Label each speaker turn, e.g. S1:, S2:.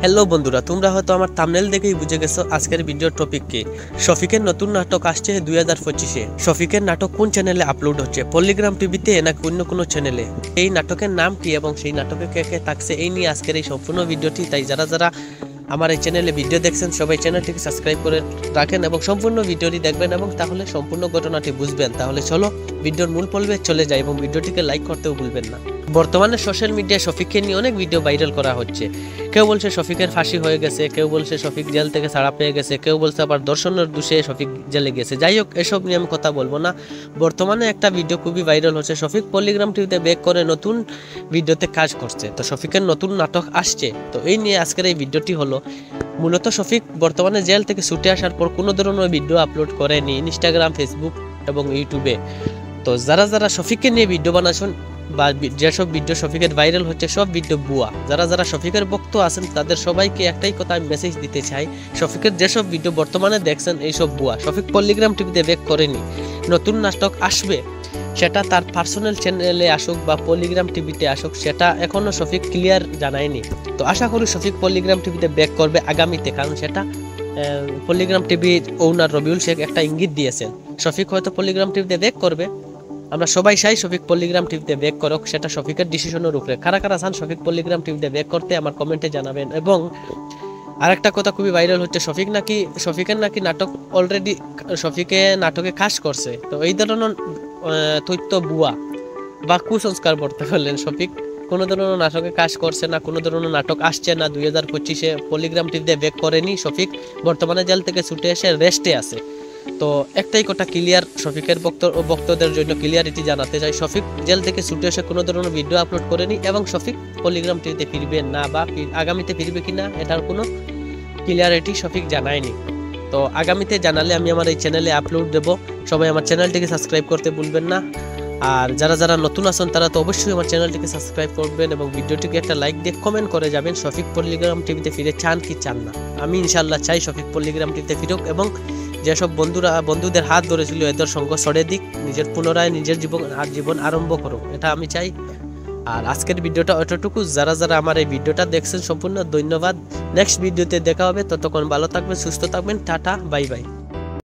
S1: Hello বন্ধুরা, তোমরা হয়তো আমার থাম্বনেল দেখেই বুঝে গেছো আজকের ভিডিওর টপিক কি। শফিকের নতুন নাটক আসছে 2025-এ। শফিকের নাটক কোন চ্যানেলে আপলোড হচ্ছে, পলিগ্রাম টিভিতে নাকি অন্য কোনো চ্যানেলে, এই নাটকের নাম কি এবং সেই নাটকে কে কে থাকছে, এই নিয়ে আজকের এই সম্পূর্ণ ভিডিওটি। তাই যারা যারা আমার এই চ্যানেলে ভিডিও দেখছেন সবাই চ্যানেলটিকে সাবস্ক্রাইব করে রাখেন এবং সম্পূর্ণ ভিডিওটি দেখবেন এবং তাহলে সম্পূর্ণ ঘটনাটি বুঝবেন। তাহলে চলো ভিডিওর মূল পর্বে চলে যায় এবং ভিডিওটিকে লাইক করতেও ভুলবেন না। বর্তমানে সোশ্যাল মিডিয়ায় শফিককে নিয়ে অনেক ভিডিও ভাইরাল করা হচ্ছে। কেউ বলছে শফিকের ফাঁসি হয়ে গেছে, কেউ বলছে শফিক জেল থেকে ছাড়া পেয়ে গেছে, কেউ বলছে আবার দর্শনের দোষে শফিক জেলে গেছে। যাই হোক, এসব নিয়ে আমি কথা বলবো না। বর্তমানে একটা ভিডিও খুবই ভাইরাল হচ্ছে, শফিক পলিগ্রাম টিভিতে ব্যাক করে নতুন ভিডিওতে কাজ করছে। তো শফিকের নতুন নাটক আসছে, তো এই নিয়ে আজকের এই ভিডিওটি হলো। মূলত শফিক বর্তমানে জেল থেকে ছুটে আসার পর কোনো ধরনের ভিডিও আপলোড করেনি ইনস্টাগ্রাম, ফেসবুক এবং ইউটিউবে। তো যারা যারা শফিককে নিয়ে ভিডিও বানাচ্ছেন বা যেসব ভিডিও শফিকের ভাইরাল হচ্ছে সব ভিডিও ভুয়া। যারা যারা শফিকের ভক্ত আছেন তাদের সবাইকে একটাই কথা আমি মেসেজ দিতে চাই, শফিকের যেসব ভিডিও বর্তমানে দেখছেন এইসব ভুয়া। শফিক পলিগ্রাম টিভিতে ব্যাক করেনি, নতুন নাটক আসবে সেটা তার পার্সোনাল চ্যানেলে আসুক বা পলিগ্রাম টিভিতে আসুক সেটা এখনও শফিক ক্লিয়ার জানায়নি। তো আশা করি শফিক পলিগ্রাম টিভিতে ব্যাক করবে আগামীতে, কারণ সেটা পলিগ্রাম টিভির ওনার রবিউল শেখ একটা ইঙ্গিত দিয়েছেন। শফিক হয়তো পলিগ্রাম টিভিতে ব্যাক করবে, আমরা সবাই চাই শফিক পলিগ্রাম টিভিতে ব্যাক করুক, সেটা শফিকের ডিসিশনের উপরে। কারা কারা চান শফিক পলিগ্রাম টিভিতে ব্যাক করতে আমার কমেন্টে জানাবেন। এবং আরেকটা কথা খুবই ভাইরাল হচ্ছে, শফিকের নাকি নাটক অলরেডি শফিকে নাটকে কাজ করছে। তো এই ধরনের তথ্য ভুয়া বা কুসংস্কার বলতে পারলেন। শফিক কোনো ধরনের নাটকে কাজ করছে না, কোনো ধরনের নাটক আসছে না। 2025-এ পলিগ্রাম টিভিতে ব্যাক করেনি শফিক, বর্তমানে জেল থেকে ছুটে এসে রেস্টে আছে। তো একটাই কথা ক্লিয়ার, শফিকের ভক্তদের জন্য ক্লিয়ারিটি জানাতে চাই, শফিক জেল থেকে ছুটে এসে কোনো ধরনের ভিডিও আপলোড করেনি এবং শফিক পলিগ্রাম টিভিতে ফিরবে না বা আগামীতে ফিরবে কিনা এটার কোনো ক্লিয়ারিটি শফিক জানায়নি। তো আগামীতে জানালে আমি আমার এই চ্যানেলে আপলোড দেবো। সবাই আমার চ্যানেলটিকে সাবস্ক্রাইব করতে ভুলবেন না। আর যারা যারা নতুন আছেন তারা তো অবশ্যই আমার চ্যানেলটিকে সাবস্ক্রাইব করবেন এবং ভিডিওটিকে একটা লাইক দিয়ে কমেন্ট করে যাবেন শফিক পলিগ্রাম টিভিতে ফিরে চান কি চান না। আমি ইনশাল্লাহ চাই শফিক পলিগ্রাম টিভিতে ফিরুক এবং যেসব বন্ধুদের হাত ধরেছিল এদের সঙ্গ সরে দিক, নিজের পুনরায় নিজের জীবন আরম্ভ করুক, এটা আমি চাই। আর আজকের ভিডিওটা এতটুকু। যারা যারা আমার এই ভিডিওটা দেখছেন সম্পূর্ণ ধন্যবাদ। নেক্সট ভিডিওতে দেখা হবে, ততক্ষণ ভালো থাকবেন, সুস্থ থাকবেন, টাটা, বাই বাই।